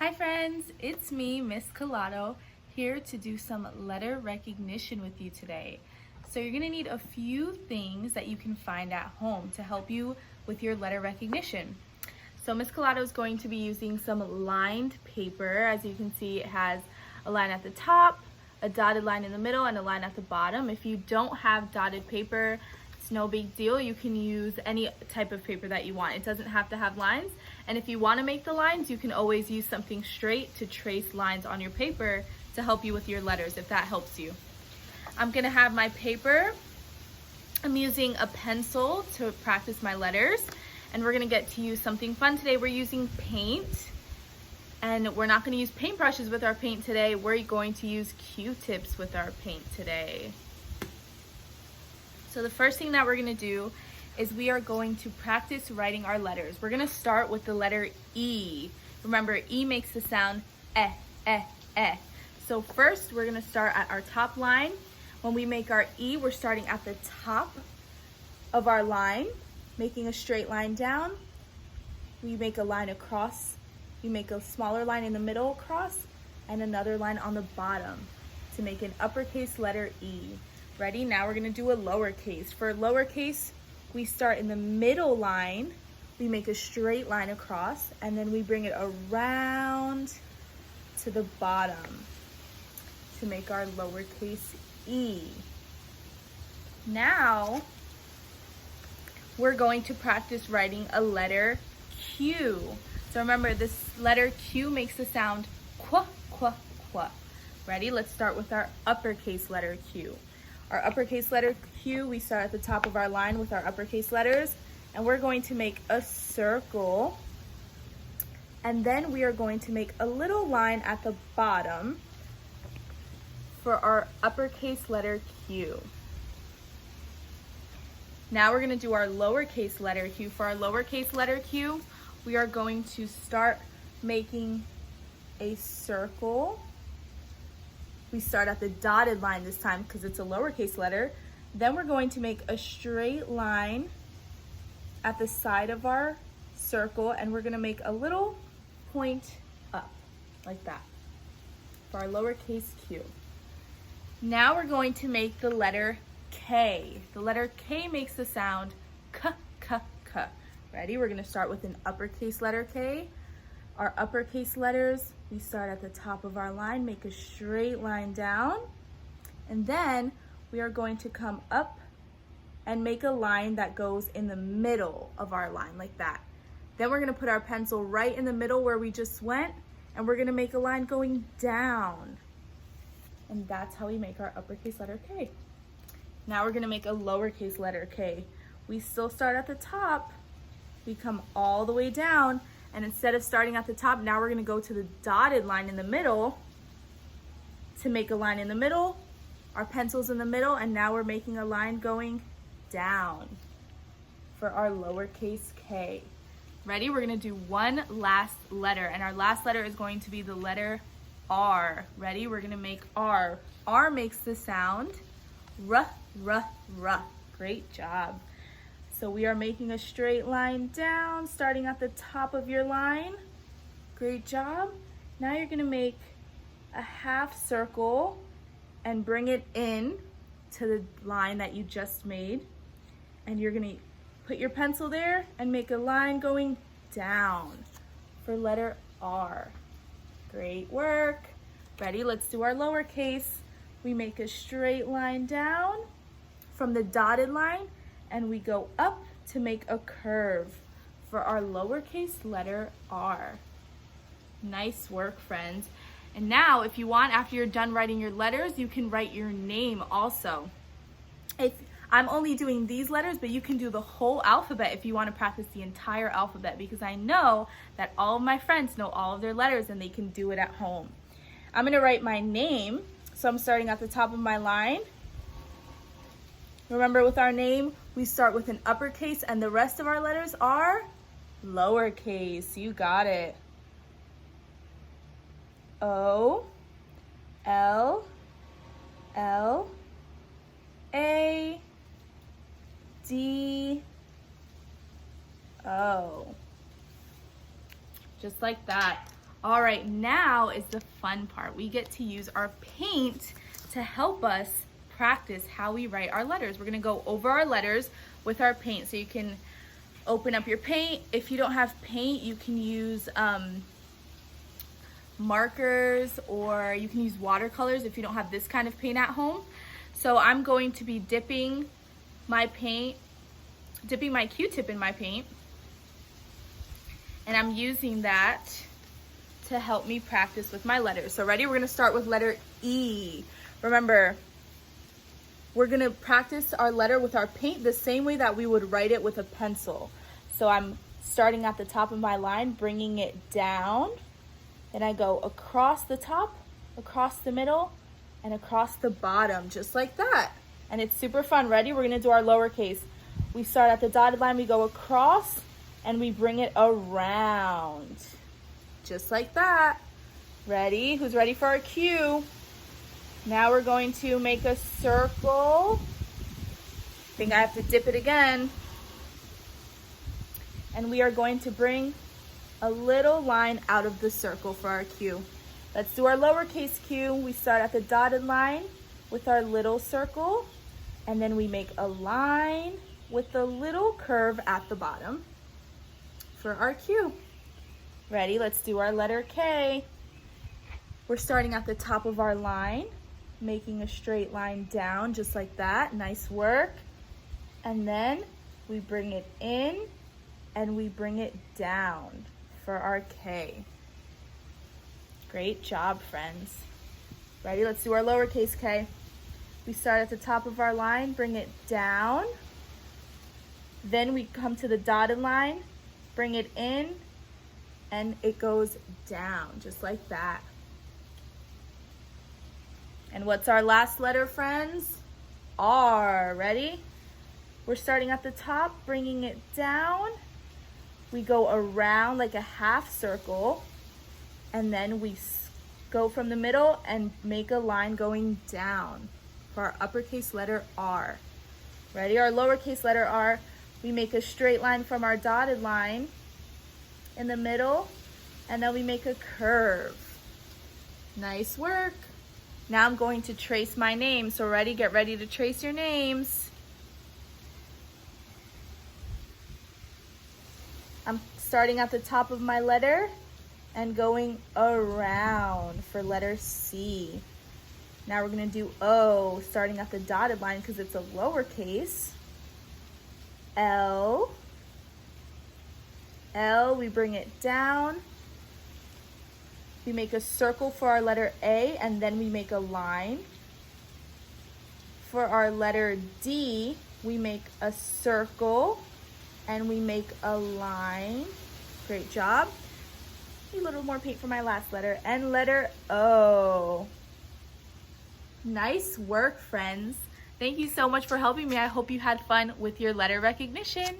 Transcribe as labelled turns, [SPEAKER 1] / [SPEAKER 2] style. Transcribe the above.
[SPEAKER 1] Hi friends, it's me, Miss Collado, here to do some letter recognition with you today. So you're gonna need a few things that you can find at home to help you with your letter recognition. So Miss Collado is going to be using some lined paper. As you can see, it has a line at the top, a dotted line in the middle, and a line at the bottom. If you don't have dotted paper, it's no big deal. You can use any type of paper that you want. It doesn't have to have lines. And if you want to make the lines, you can always use something straight to trace lines on your paper to help you with your letters, if that helps you. I'm gonna have my paper. I'm using a pencil to practice my letters, and we're gonna get to use something fun today. We're using paint, and we're not gonna use paintbrushes with our paint today. We're going to use Q-tips with our paint today. So the first thing that we're gonna do is we are going to practice writing our letters. We're gonna start with the letter E. Remember, E makes the sound eh, eh, eh. So first, we're gonna start at our top line. When we make our E, we're starting at the top of our line, making a straight line down. We make a line across. We make a smaller line in the middle across, and another line on the bottom to make an uppercase letter E. Ready? Now we're gonna do a lowercase. For lowercase, we start in the middle line, we make a straight line across, and then we bring it around to the bottom to make our lowercase E. Now, we're going to practice writing a letter Q. So remember, this letter Q makes the sound qu, qu, qu. Ready? Let's start with our uppercase letter Q. Our uppercase letter Q, we start at the top of our line with our uppercase letters, and we're going to make a circle, and then we are going to make a little line at the bottom for our uppercase letter Q. Now we're going to do our lowercase letter Q. For our lowercase letter Q, we are going to start making a circle. We start at the dotted line this time because it's a lowercase letter. Then we're going to make a straight line at the side of our circle, and we're gonna make a little point up like that for our lowercase q. Now we're going to make the letter K. The letter K makes the sound k, k, k. Ready? We're gonna start with an uppercase letter K. Our uppercase letters, we start at the top of our line, make a straight line down, and then we are going to come up and make a line that goes in the middle of our line, like that. Then we're gonna put our pencil right in the middle where we just went, and we're gonna make a line going down. And that's how we make our uppercase letter K. Now we're gonna make a lowercase letter K. We still start at the top, we come all the way down, and instead of starting at the top, now we're gonna go to the dotted line in the middle to make a line in the middle. Our pencil's in the middle, and now we're making a line going down for our lowercase k. Ready? We're gonna do one last letter, and our last letter is going to be the letter R. Ready? We're gonna make R. R makes the sound r, r, r. Great job. So we are making a straight line down, starting at the top of your line. Great job. Now you're gonna make a half circle and bring it in to the line that you just made. And you're gonna put your pencil there and make a line going down for letter R. Great work. Ready? Let's do our lowercase. We make a straight line down from the dotted line, and we go up to make a curve for our lowercase letter R. Nice work, friends. And now, if you want, after you're done writing your letters, you can write your name also. I'm only doing these letters, but you can do the whole alphabet if you want to practice the entire alphabet, because I know that all of my friends know all of their letters and they can do it at home. I'm gonna write my name, so I'm starting at the top of my line. Remember, with our name, we start with an uppercase and the rest of our letters are lowercase. You got it. O, L, L, A, D, O. Just like that. All right, now is the fun part. We get to use our paint to help us practice how we write our letters. We're gonna go over our letters with our paint. So you can open up your paint. If you don't have paint, you can use markers, or you can use watercolors if you don't have this kind of paint at home. So I'm going to be dipping my Q-tip in my paint, and I'm using that to help me practice with my letters. So ready? We're gonna start with letter E. Remember, we're gonna practice our letter with our paint the same way that we would write it with a pencil. So I'm starting at the top of my line, bringing it down. Then I go across the top, across the middle, and across the bottom, just like that. And it's super fun. Ready? We're gonna do our lowercase. We start at the dotted line, we go across, and we bring it around. Just like that. Ready? Who's ready for our Q? Now we're going to make a circle. I think I have to dip it again. And we are going to bring a little line out of the circle for our Q. Let's do our lowercase q. We start at the dotted line with our little circle, and then we make a line with a little curve at the bottom for our Q. Ready? Let's do our letter K. We're starting at the top of our line, making a straight line down just like that. Nice work. And then we bring it in and we bring it down for our K. Great job, friends. Ready? Let's do our lowercase k. We start at the top of our line, bring it down. Then we come to the dotted line, bring it in, and it goes down, just like that. And what's our last letter, friends? R. Ready? We're starting at the top, bringing it down. We go around like a half circle, and then we go from the middle and make a line going down for our uppercase letter R. Ready? Our lowercase letter R, we make a straight line from our dotted line in the middle, and then we make a curve. Nice work. Now I'm going to trace my name. So ready? Get ready to trace your names. I'm starting at the top of my letter and going around for letter C. Now we're gonna do O, starting at the dotted line because it's a lowercase. L. L, we bring it down. We make a circle for our letter A, and then we make a line. For our letter D, we make a circle and we make a line. Great job. A little more paint for my last letter. And letter O. Nice work, friends. Thank you so much for helping me. I hope you had fun with your letter recognition.